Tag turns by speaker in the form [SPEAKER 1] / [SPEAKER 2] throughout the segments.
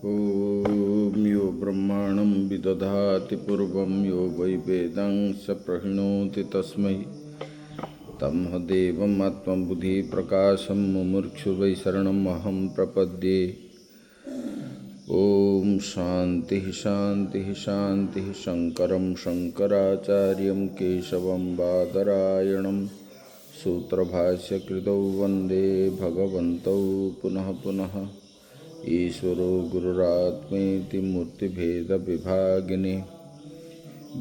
[SPEAKER 1] ॐ यो ब्रह्माणं विदधाति पूर्वं यो वै वेदं स प्रणोति तस्मै तमहदेवम् आत्मबुद्धिप्रकाशं मुमुक्षु वै शरणमहं प्रपद्ये। ॐ शान्तिः शान्तिः शान्तिः। शङ्करं शङ्कराचार्यं केशवं बादरायणं सूत्रभाष्यकृतौ वन्दे भगवन्तौ पुनः पुनः। ईश्वरो गुरुरात्मेति मूर्तिभेदविभागिने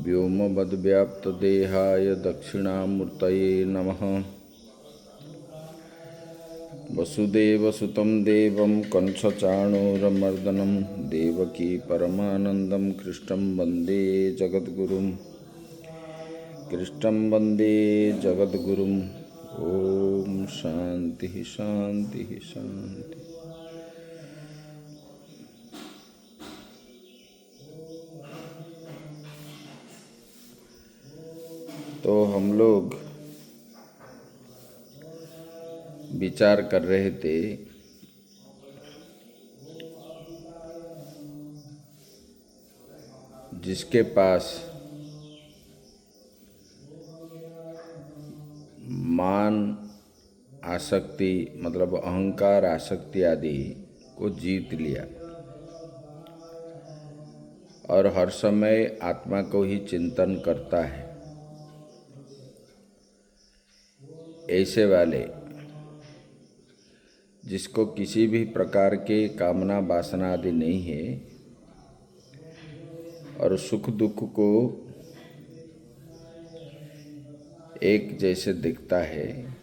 [SPEAKER 1] व्योमवद्व्याप्तदेहाय दक्षिणामूर्तये नमः। वसुदेवसुतं देवं कंसचाणूरमर्दनं देवकी परमानन्दं कृष्णं वन्दे जगद्गुरुं ॐ शान्तिः शान्तिः शान्तिः। तो हम लोग विचार कर रहे थे जिसके पास मान आसक्ति मतलब अहंकार आसक्ति आदि को जीत लिया और हर समय आत्मा को ही चिंतन करता है, ऐसे वाले जिसको किसी भी प्रकार के कामना वासना आदि नहीं है और सुख दुख को एक जैसे दिखता है,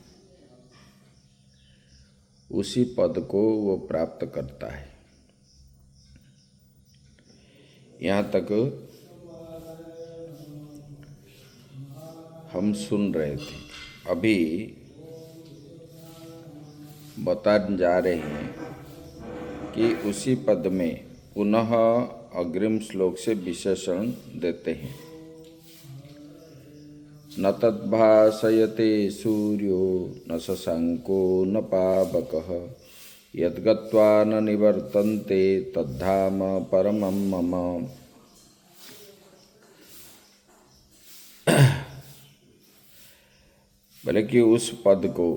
[SPEAKER 1] उसी पद को वो प्राप्त करता है। यहाँ तक हम सुन रहे थे। अभी बताने जा रहे हैं कि उसी पद में पुनः अग्रिम श्लोक से विशेषण देते हैं। न तद्भासयते सूर्यो न शशांको न पावकः यद्गत्वा न निवर्तन्ते तद्धाम परमं मम। बोले कि उस पद को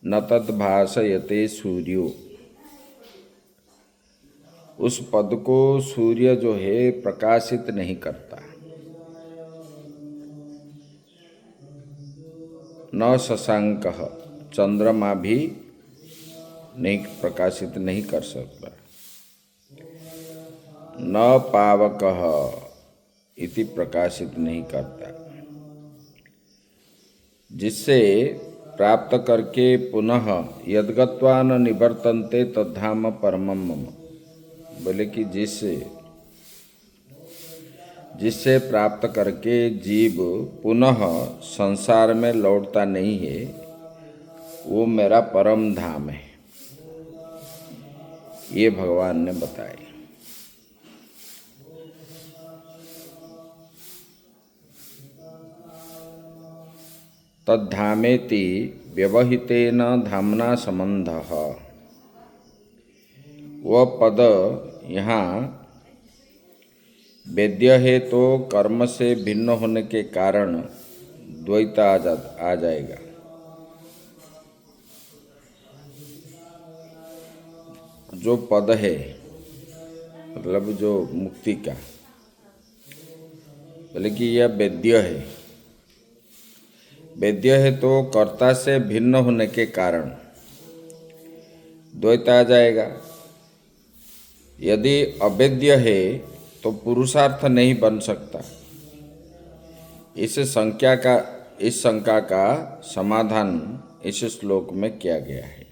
[SPEAKER 1] न तद्भासयते सूर्यो, उस पद को सूर्य जो है प्रकाशित नहीं करता, न शशांकः चंद्रमा भी नहीं प्रकाशित नहीं कर सकता, न पावकः इति प्रकाशित नहीं करता, जिससे प्राप्त करके पुनः यद्गत्वा न निवर्तन्ते तद्धाम परमं मम। बोले कि जिससे प्राप्त करके जीव पुनः संसार में लौटता नहीं है, वो मेरा परम धाम है, ये भगवान ने बताया। तद्धामेति व्यवहितेन धाम्ना संबंधः। वह पद यहाँ वेद्य है तो कर्म से भिन्न होने के कारण द्वैत आ जाएगा। जो पद है मतलब जो मुक्ति का, बोले कि यह वेद्य है। वेद्य है तो कर्ता से भिन्न होने के कारण द्वैत आ जाएगा। यदि अवेद्य है तो पुरुषार्थ नहीं बन सकता। इस शंका का समाधान इस श्लोक में किया गया है।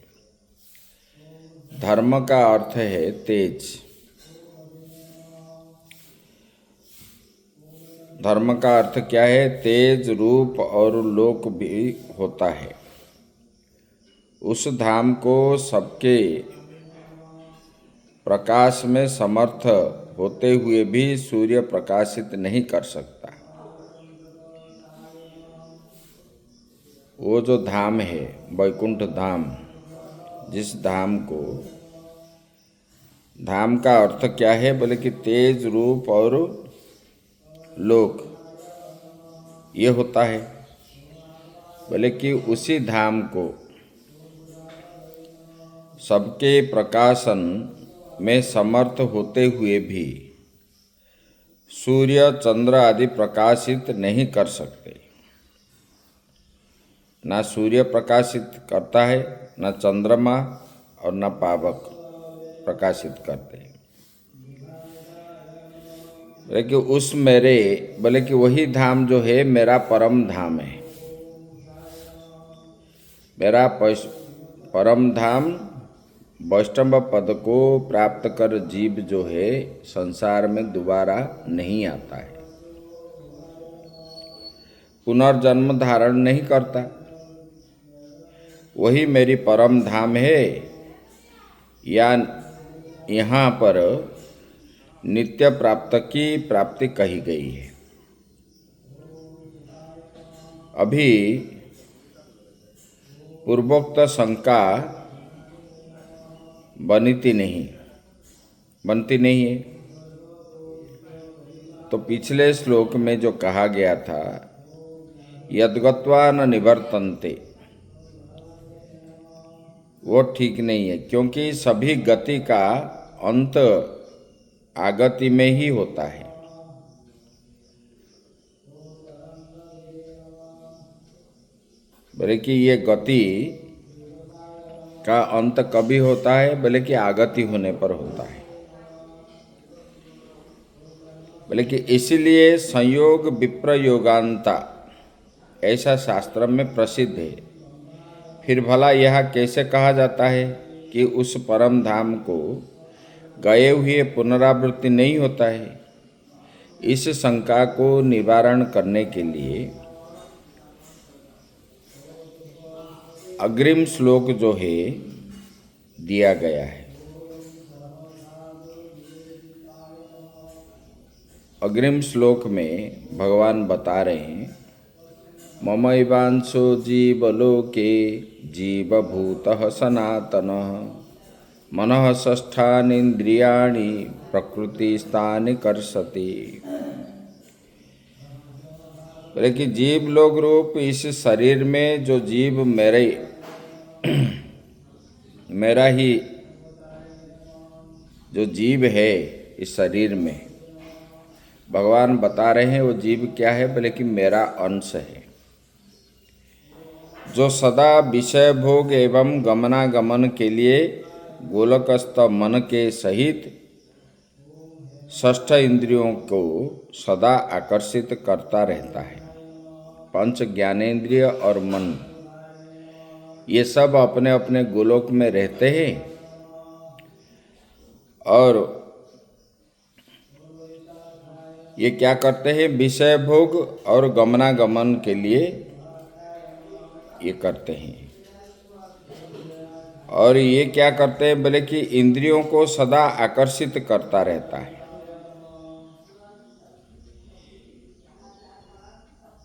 [SPEAKER 1] धर्म का अर्थ है तेज। धर्म का अर्थ क्या है? तेज, रूप और लोक भी होता है। उस धाम को सबके प्रकाश में समर्थ होते हुए भी सूर्य प्रकाशित नहीं कर सकता। वो जो धाम है वैकुंठ धाम, जिस धाम को धाम का अर्थ क्या है? बोले कि तेज, रूप और लोक, ये होता है। बोले कि उसी धाम को सबके प्रकाशन में समर्थ होते हुए भी सूर्य, चंद्र आदि प्रकाशित नहीं कर सकते। ना सूर्य प्रकाशित करता है, ना चंद्रमा और ना पावक प्रकाशित करते हैं। बोले कि उस मेरे, बोले कि वही धाम जो है मेरा परम धाम है। मेरा परम धाम वैष्णव पद को प्राप्त कर जीव जो है संसार में दोबारा नहीं आता है, पुनर्जन्म धारण नहीं करता। वही मेरी परम धाम है, या यहाँ पर नित्य प्राप्त की प्राप्ति कही गई है। अभी पूर्वोक्त शंका बनती नहीं है। तो पिछले श्लोक में जो कहा गया था, यद्गत्वा न निवर्तन्ते, वो ठीक नहीं है, क्योंकि सभी गति का अंत आगति में ही होता है। बोले कि ये गति का अंत कभी होता है? बोले कि आगति होने पर होता है। बोले कि इसीलिए संयोग विप्रयोगांता ऐसा शास्त्र में प्रसिद्ध है। फिर भला यह कैसे कहा जाता है कि उस परम धाम को गए हुए पुनरावृत्ति नहीं होता है? इस शंका को निवारण करने के लिए अग्रिम श्लोक जो है दिया गया है। अग्रिम श्लोक में भगवान बता रहे हैं, ममैवांशो जीवलोके जीवभूतः सनातनः मनः षष्ठानीन्द्रियाणि प्रकृतिस्थानि कर्षति। बोले कि जीव लोक रूप इस शरीर में जो जीव मेरा ही जो जीव है इस शरीर में, भगवान बता रहे हैं वो जीव क्या है? बोले कि मेरा अंश है, जो सदा विषय भोग एवं गमनागमन के लिए गोलकस्थ मन के सहित षष्ठ इंद्रियों को सदा आकर्षित करता रहता है। पंच ज्ञानेंद्रिय और मन, ये सब अपने अपने गोलोक में रहते हैं और ये क्या करते हैं? विषय भोग और गमनागमन के लिए ये करते हैं। और ये क्या करते हैं? बोले कि इंद्रियों को सदा आकर्षित करता रहता है।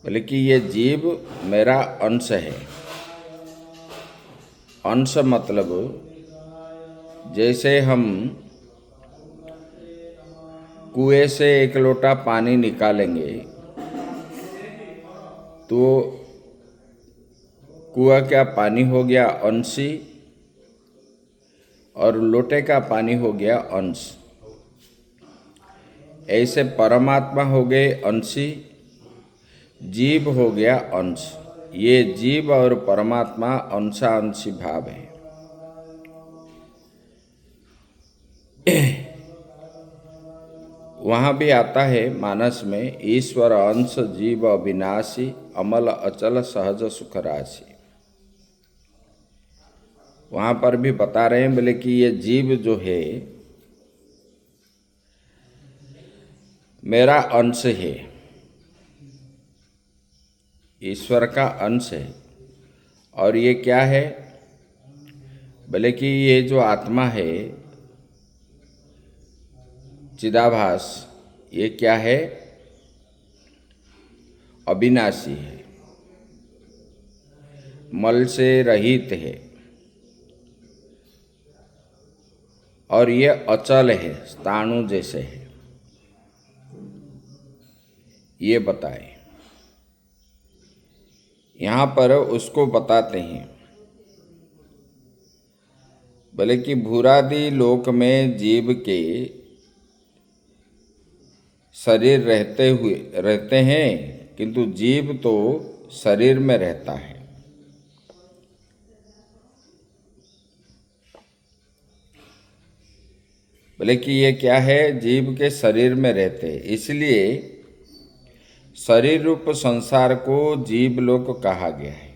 [SPEAKER 1] बोले कि ये जीव मेरा अंश है। अंश मतलब जैसे हम कुएं से एक लोटा पानी निकालेंगे तो कुआं का पानी हो गया अंशी और लोटे का पानी हो गया अंश। ऐसे परमात्मा हो गए अंशी, जीव हो गया अंश। ये जीव और परमात्मा अंशांशी भाव है। वहाँ भी आता है मानस में, ईश्वर अंश जीव अविनाशी अमल अचल सहज सुख राशि। वहाँ पर भी बता रहे हैं, बोले कि ये जीव जो है मेरा अंश है, ईश्वर का अंश है। और ये क्या है? बोले कि ये जो आत्मा है चिदाभास, ये क्या है? अविनाशी है, मल से रहित है। और ये अचल है, स्थाणु जैसे है, ये बताए। यहाँ पर उसको बताते हैं, बोले कि भूरादि लोक में जीव के शरीर रहते हैं, किंतु जीव तो शरीर में रहता है। बोले कि ये क्या है, जीव के शरीर में रहते हैं, इसलिए शरीर रूप संसार को जीव लोक कहा गया है।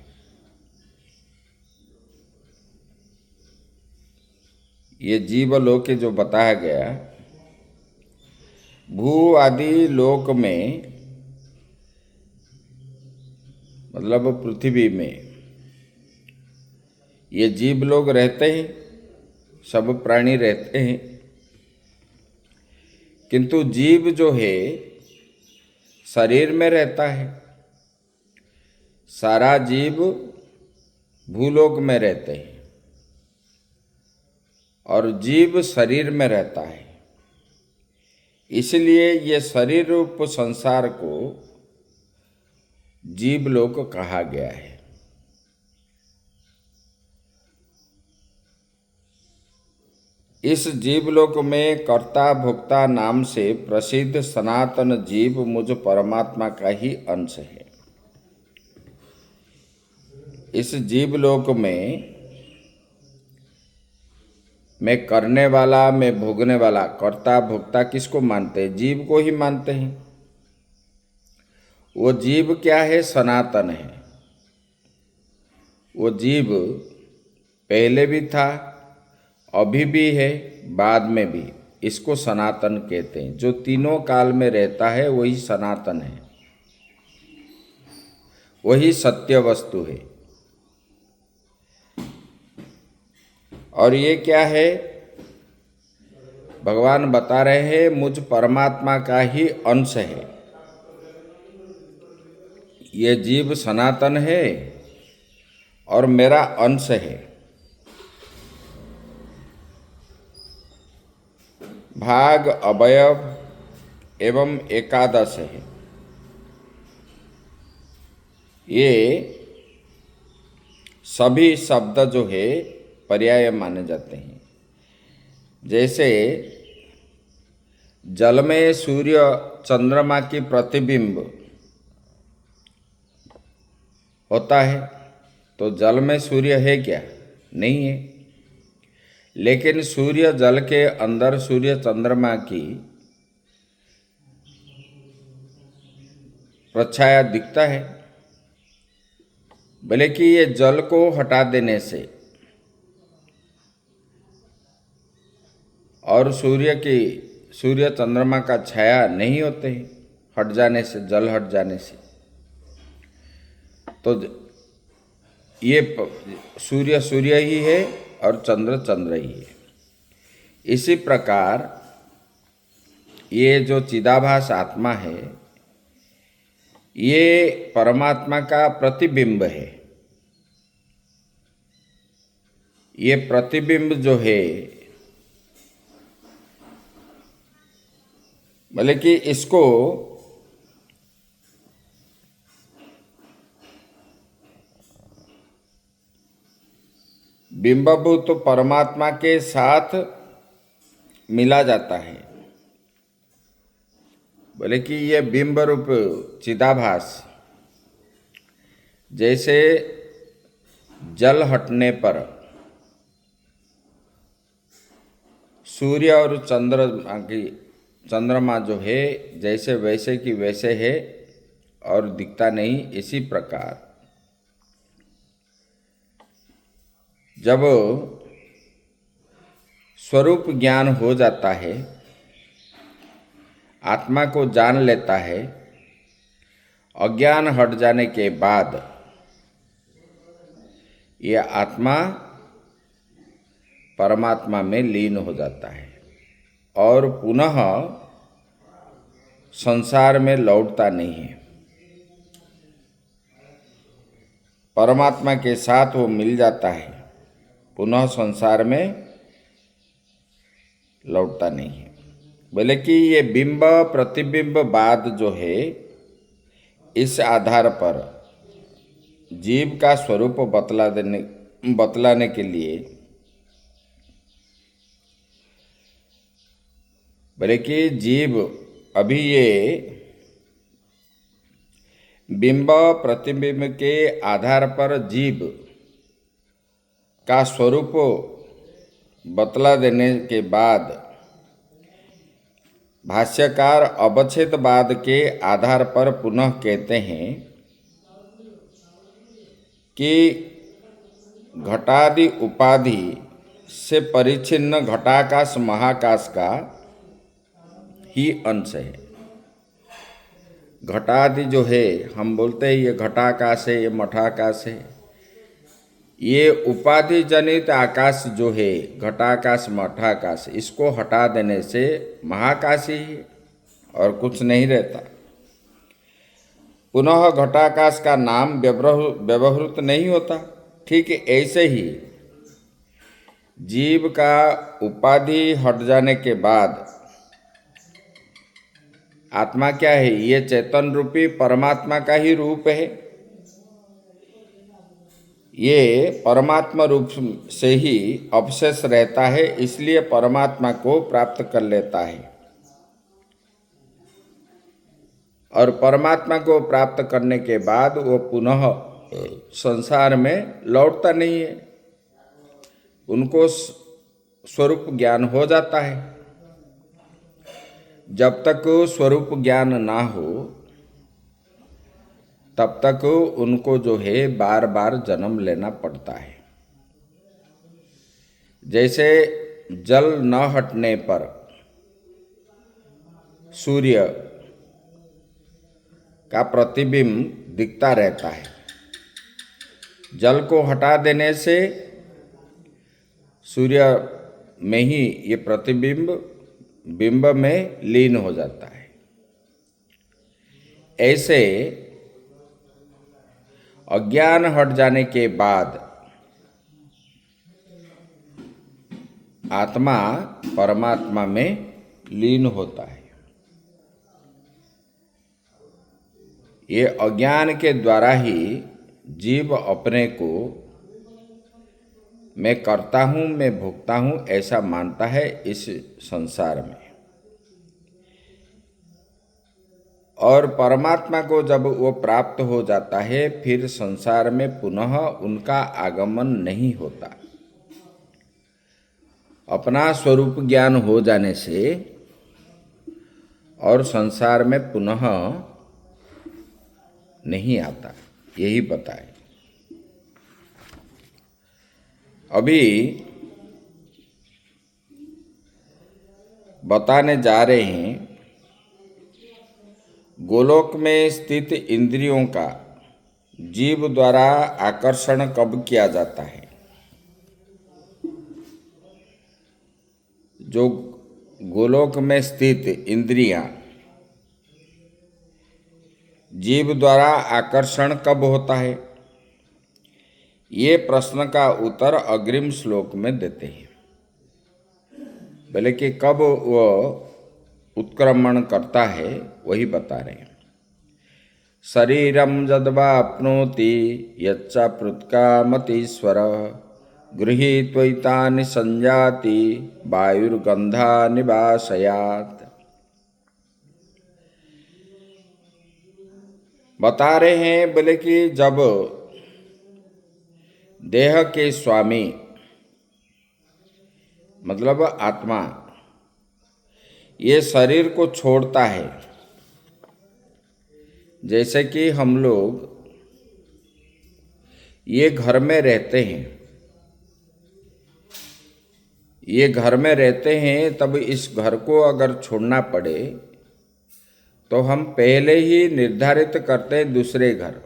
[SPEAKER 1] ये जीव लोक जो बताया गया, भू आदि लोक में मतलब पृथ्वी में ये जीव लोग रहते हैं, सब प्राणी रहते हैं, किंतु जीव जो है शरीर में रहता है। सारा जीव भूलोक में रहते हैं और जीव शरीर में रहता है, इसलिए ये शरीर रूप संसार को जीवलोक कहा गया है। इस जीवलोक में कर्ता भोक्ता नाम से प्रसिद्ध सनातन जीव मुझ परमात्मा का ही अंश है। इस जीवलोक में मैं करने वाला, मैं भोगने वाला, कर्ता भोक्ता किसको मानते हैं? जीव को ही मानते हैं। वो जीव क्या है? सनातन है। वो जीव पहले भी था, अभी भी है, बाद में भी। इसको सनातन कहते हैं। जो तीनों काल में रहता है वही सनातन है, वही सत्य वस्तु है। और ये क्या है? भगवान बता रहे हैं मुझ परमात्मा का ही अंश है। ये जीव सनातन है और मेरा अंश है। भाग, अवयव एवं एकादश है। ये सभी शब्द जो है पर्याय माने जाते हैं। जैसे जल में सूर्य चंद्रमा की प्रतिबिंब होता है, तो जल में सूर्य है क्या? नहीं है। लेकिन सूर्य जल के अंदर सूर्य चंद्रमा की प्रछाया दिखता है। भले कि ये जल को हटा देने से और सूर्य चंद्रमा का छाया नहीं होते हैं, हट जाने से, जल हट जाने से, तो ये सूर्य सूर्य ही है और चंद्र चंद्र ही है। इसी प्रकार ये जो चिदाभास आत्मा है, ये परमात्मा का प्रतिबिंब है। ये प्रतिबिंब जो है, भले कि इसको बिंबभूत परमात्मा के साथ मिला जाता है। बोले कि ये बिंब रूप चिदाभास जैसे जल हटने पर सूर्य और चंद्रमा जो है जैसे वैसे की वैसे है और दिखता नहीं, इसी प्रकार जब स्वरूप ज्ञान हो जाता है, आत्मा को जान लेता है, अज्ञान हट जाने के बाद यह आत्मा परमात्मा में लीन हो जाता है और पुनः संसार में लौटता नहीं है। परमात्मा के साथ वो मिल जाता है, पुनः संसार में लौटता नहीं है। बोले कि ये बिंब प्रतिबिंब बाद जो है, इस आधार पर जीव का स्वरूप बतलाने के लिए बोले कि जीव अभी ये बिंब प्रतिबिंब के आधार पर जीव का स्वरूप बतला देने के बाद भाष्यकार अवच्छेदवाद के आधार पर पुनः कहते हैं कि घटादि उपाधि से परिच्छिन्न घटाकाश महाकाश का ही अंश है। घटादि जो है, हम बोलते हैं ये घटाकाश है, ये मठाकाश है, ये उपाधि जनित आकाश जो है, घटाकाश मठाकाश, इसको हटा देने से महाकाश ही है और कुछ नहीं रहता। पुनः घटाकाश का नाम व्यवहृत नहीं होता। ठीक ऐसे ही जीव का उपाधि हट जाने के बाद आत्मा क्या है? ये चेतन रूपी परमात्मा का ही रूप है। ये परमात्मा रूप से ही अवशेष रहता है, इसलिए परमात्मा को प्राप्त कर लेता है और परमात्मा को प्राप्त करने के बाद वो पुनः संसार में लौटता नहीं है। उनको स्वरूप ज्ञान हो जाता है। जब तक स्वरूप ज्ञान ना हो तब तक उनको जो है बार बार जन्म लेना पड़ता है। जैसे जल न हटने पर सूर्य का प्रतिबिंब दिखता रहता है, जल को हटा देने से सूर्य में ही ये प्रतिबिंब बिंब में लीन हो जाता है। ऐसे अज्ञान हट जाने के बाद आत्मा परमात्मा में लीन होता है। ये अज्ञान के द्वारा ही जीव अपने को मैं करता हूँ, मैं भोगता हूँ ऐसा मानता है इस संसार में। और परमात्मा को जब वो प्राप्त हो जाता है फिर संसार में पुनः उनका आगमन नहीं होता। अपना स्वरूप ज्ञान हो जाने से और संसार में पुनः नहीं आता, यही बताए। अभी बताने जा रहे हैं गोलोक में स्थित इंद्रियों का जीव द्वारा आकर्षण कब किया जाता है। जो गोलोक में स्थित इंद्रियां जीव द्वारा आकर्षण कब होता है, ये प्रश्न का उत्तर अग्रिम श्लोक में देते हैं। बोले कि कब वो उत्क्रमण करता है वही बता रहे हैं। शरीरम जद्वाप्नोति यच्च पृत्कामतीश्वर गृहीत्वैतानि संजाति वायुर्गंधा निवासयात्। बता रहे हैं बोले कि जब देह के स्वामी मतलब आत्मा ये शरीर को छोड़ता है, जैसे कि हम लोग ये घर में रहते हैं, ये घर में रहते हैं, तब इस घर को अगर छोड़ना पड़े तो हम पहले ही निर्धारित करते हैं दूसरे घर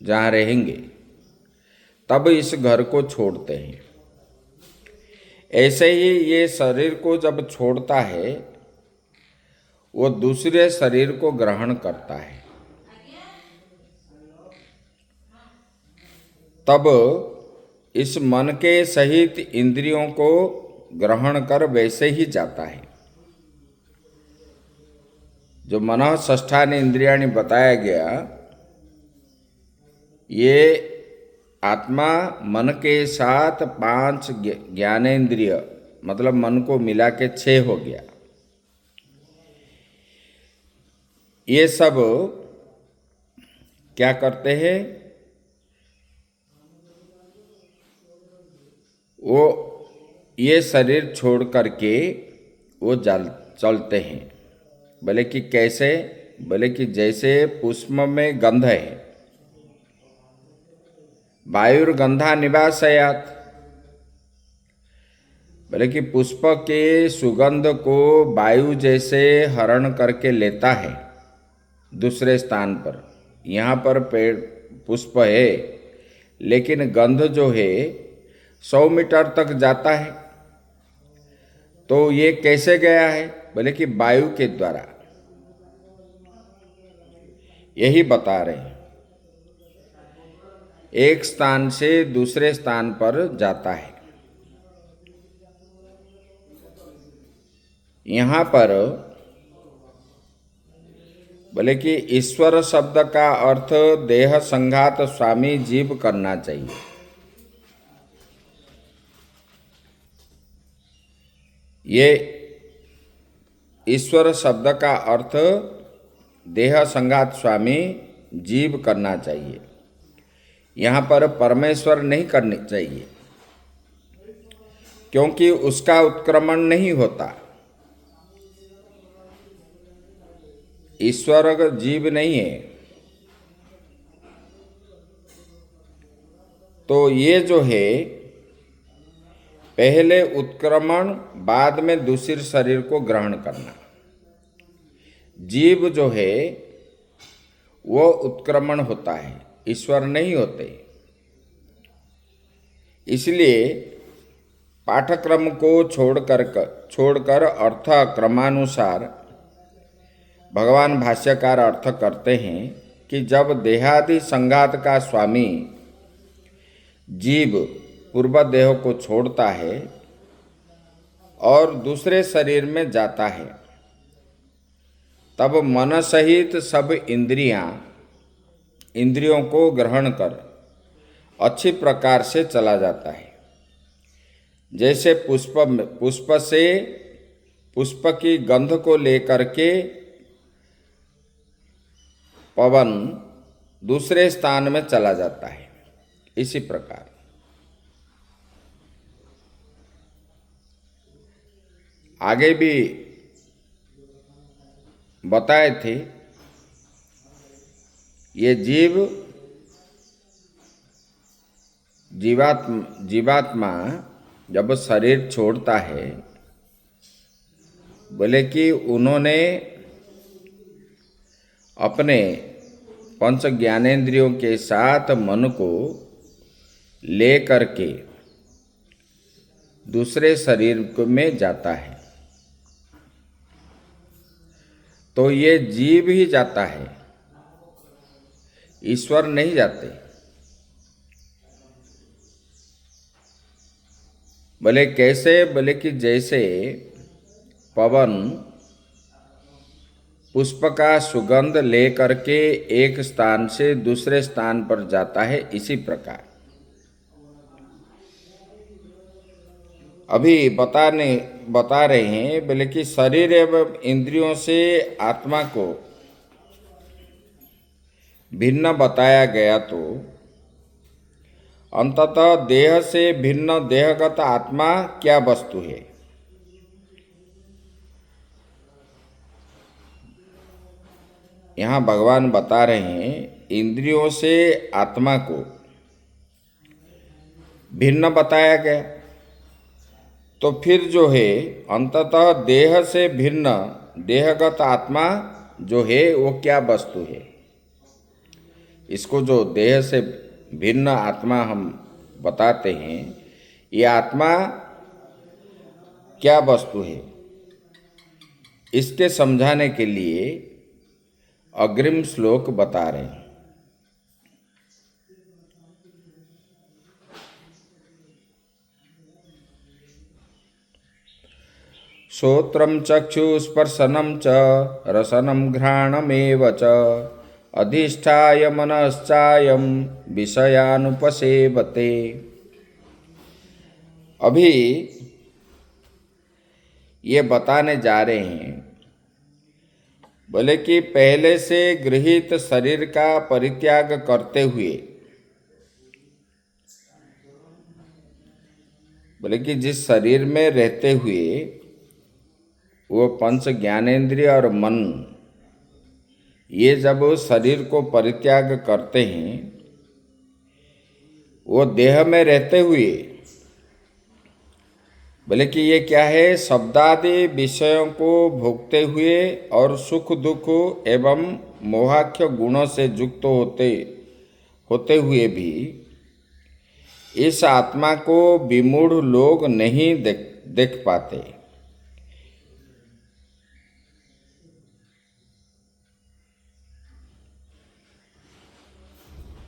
[SPEAKER 1] जहाँ रहेंगे, तब इस घर को छोड़ते हैं। ऐसे ही ये शरीर को जब छोड़ता है वो दूसरे शरीर को ग्रहण करता है। तब इस मन के सहित इंद्रियों को ग्रहण कर वैसे ही जाता है। जो मनः षष्ठानि इंद्रियाणि बताया गया, ये आत्मा मन के साथ 5 ज्ञानेंद्रिय, मतलब मन को मिला के 6 हो गया। ये सब क्या करते हैं? वो ये शरीर छोड़ करके वो चलते हैं। बोले कि कैसे? बोले कि जैसे पुष्प में गंध है, वायुर्गंधा निवासयात। बोले कि पुष्प के सुगंध को वायु जैसे हरण करके लेता है दूसरे स्थान पर। यहाँ पर पेड़ पुष्प है, लेकिन गंध जो है 100 मीटर तक जाता है। तो ये कैसे गया है? बोले कि वायु के द्वारा। यही बता रहे हैं, एक स्थान से दूसरे स्थान पर जाता है। यहाँ पर बोले कि ईश्वर शब्द का अर्थ देह संघात स्वामी जीव करना चाहिए। ये ईश्वर शब्द का अर्थ देह संघात स्वामी जीव करना चाहिए। यहाँ पर परमेश्वर नहीं करनी चाहिए, क्योंकि उसका उत्क्रमण नहीं होता। ईश्वर जीव नहीं है। तो ये जो है पहले उत्क्रमण, बाद में दूसरे शरीर को ग्रहण करना। जीव जो है वो उत्क्रमण होता है, ईश्वर नहीं होते। इसलिए पाठक्रम को छोड़कर अर्थ क्रमानुसार भगवान भाष्यकार अर्थ करते हैं कि जब देहादि संघात का स्वामी जीव पूर्व देह को छोड़ता है और दूसरे शरीर में जाता है, तब मन सहित सब इंद्रियों को ग्रहण कर अच्छी प्रकार से चला जाता है। जैसे पुष्प की गंध को लेकर के पवन दूसरे स्थान में चला जाता है, इसी प्रकार आगे भी बताए थे। ये जीवात्मा जब शरीर छोड़ता है, बोले कि उन्होंने अपने 5 ज्ञानेंद्रियों के साथ मन को ले करके दूसरे शरीर में जाता है। तो ये जीव ही जाता है, ईश्वर नहीं जाते। बोले कैसे? बोले कि जैसे पवन पुष्प का सुगंध ले करके एक स्थान से दूसरे स्थान पर जाता है, इसी प्रकार अभी बता रहे हैं। बोले कि शरीर एवं इंद्रियों से आत्मा को भिन्न बताया गया, तो अंततः देह से भिन्न देहगत आत्मा क्या वस्तु है? यहाँ भगवान बता रहे हैं, इंद्रियों से आत्मा को भिन्न बताया गया, तो फिर जो है अंततः देह से भिन्न देहगत आत्मा जो है वो क्या वस्तु है? इसको जो देह से भिन्न आत्मा हम बताते हैं, ये आत्मा क्या वस्तु है? इसके समझाने के लिए अग्रिम श्लोक बता रहे हैं। श्रोत्रं चक्षुस्पर्शनं च रसनं घ्राणमेव च अधिष्ठाय मनश्चायं विषयानुपसेवते। अभी ये बताने जा रहे हैं, बोले कि पहले से गृहीत शरीर का परित्याग करते हुए, बोले कि जिस शरीर में रहते हुए वो पंच ज्ञानेंद्रिय और मन ये जब शरीर को परित्याग करते हैं, वो देह में रहते हुए, बोले कि ये क्या है, शब्दादि विषयों को भोगते हुए और सुख दुख एवं मोहाख्य गुणों से युक्त होते हुए भी इस आत्मा को विमूढ़ लोग नहीं देख पाते।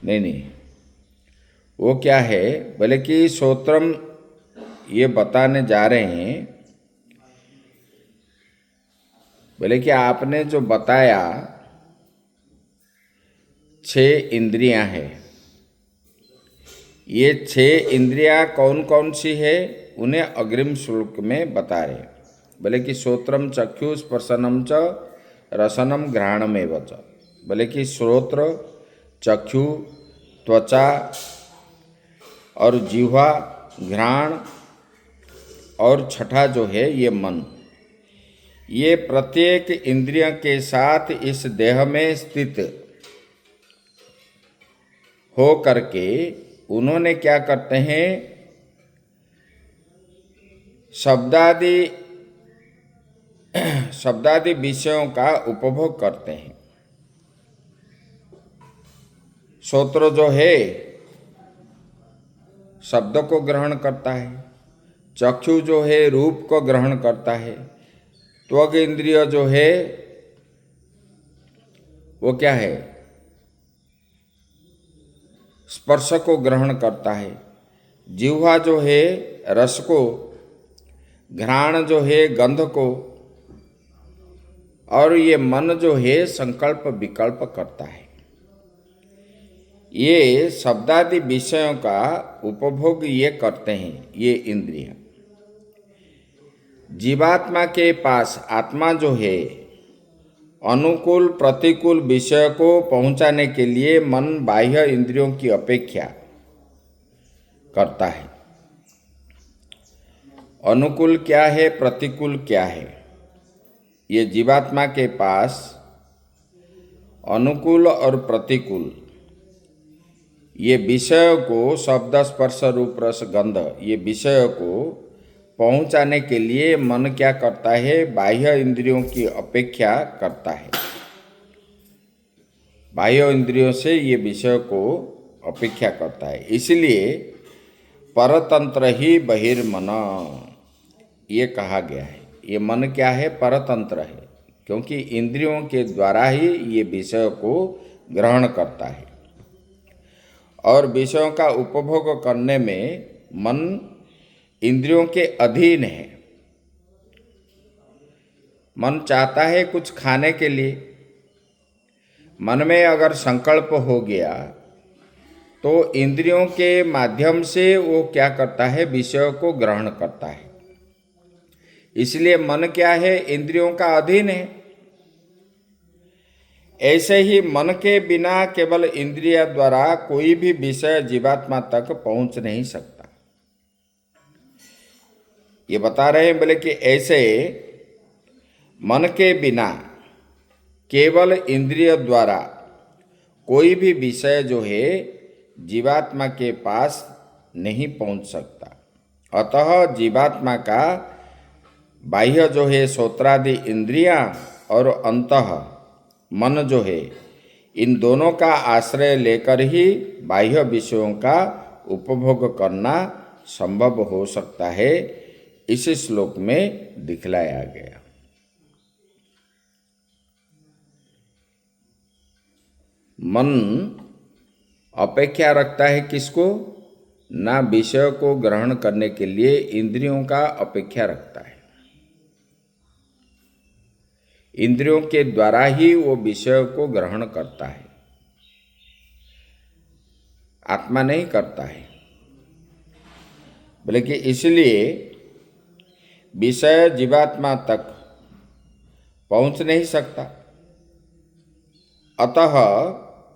[SPEAKER 1] नहीं, वो क्या है, बोले कि श्रोत्रम ये बताने जा रहे हैं, बोले कि आपने जो बताया 6 इंद्रियां हैं, ये 6 इंद्रियां कौन कौन सी है उन्हें अग्रिम श्लोक में बता रहे। बोले कि श्रोत्रम चक्षु स्पर्शनम च रसनम घ्राणमेव च। बोले कि श्रोत्र, चक्षु, त्वचा और जिह्वा, घ्राण और छठा जो है ये मन, ये प्रत्येक इंद्रिय के साथ इस देह में स्थित हो करके उन्होंने क्या करते हैं, शब्दादि विषयों का उपभोग करते हैं। श्रोत्र जो है शब्द को ग्रहण करता है, चक्षु जो है रूप को ग्रहण करता है, त्वग इंद्रिय जो है वो क्या है, स्पर्श को ग्रहण करता है, जिह्वा जो है रस को, घ्राण जो है गंध को, और ये मन जो है संकल्प विकल्प करता है। ये शब्दादि विषयों का उपभोग ये करते हैं ये इंद्रिय। जीवात्मा के पास आत्मा जो है अनुकूल प्रतिकूल विषय को पहुंचाने के लिए मन बाह्य इंद्रियों की अपेक्षा करता है। अनुकूल क्या है, प्रतिकूल क्या है, ये जीवात्मा के पास अनुकूल और प्रतिकूल ये विषय को, शब्द स्पर्श रूप रस गंध, ये विषय को पहुंचाने के लिए मन क्या करता है, बाह्य इंद्रियों की अपेक्षा करता है। बाह्य इंद्रियों से ये विषय को अपेक्षा करता है। इसलिए परतंत्र ही बहिर्मन ये कहा गया है। ये मन क्या है, परतंत्र है, क्योंकि इंद्रियों के द्वारा ही ये विषय को ग्रहण करता है और विषयों का उपभोग करने में मन इंद्रियों के अधीन है। मन चाहता है कुछ खाने के लिए, मन में अगर संकल्प हो गया तो इंद्रियों के माध्यम से वो क्या करता है, विषय को ग्रहण करता है। इसलिए मन क्या है, इंद्रियों का अधीन है। ऐसे ही मन के बिना केवल इंद्रिय द्वारा कोई भी विषय जीवात्मा तक पहुंच नहीं सकता। ये बता रहे हैं, बोले कि ऐसे मन के बिना केवल इंद्रिय द्वारा कोई भी विषय जो है जीवात्मा के पास नहीं पहुंच सकता। अतः जीवात्मा का बाह्य जो है श्रोत्रादि इंद्रियां और अंतः मन जो है, इन दोनों का आश्रय लेकर ही बाह्य विषयों का उपभोग करना संभव हो सकता है। इसी श्लोक में दिखलाया गया। मन अपेक्षा रखता है किसको, ना विषय को ग्रहण करने के लिए इंद्रियों का अपेक्षा रखता है। इंद्रियों के द्वारा ही वो विषय को ग्रहण करता है, आत्मा नहीं करता है। बोले कि इसलिए विषय जीवात्मा तक पहुंच नहीं सकता। अतः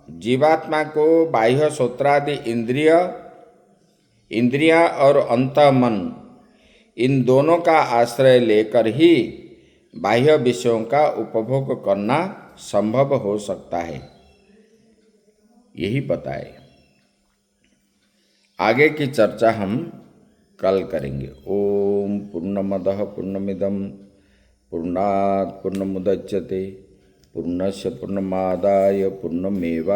[SPEAKER 1] जीवात्मा को बाह्य श्रोत्रादि इंद्रिया और अंतःमन इन दोनों का आश्रय लेकर ही बाह्य विषयों का उपभोग करना संभव हो सकता है, यही बताए। आगे की चर्चा हम कल करेंगे। ओम पूर्णमदः पूर्णमिदं पूर्णात् पूर्णमुदच्यते पूर्णस्य पूर्णमादाय पूर्णमेवावशिष्यते।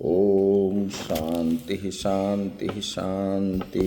[SPEAKER 1] ओम शांति शांति शांति।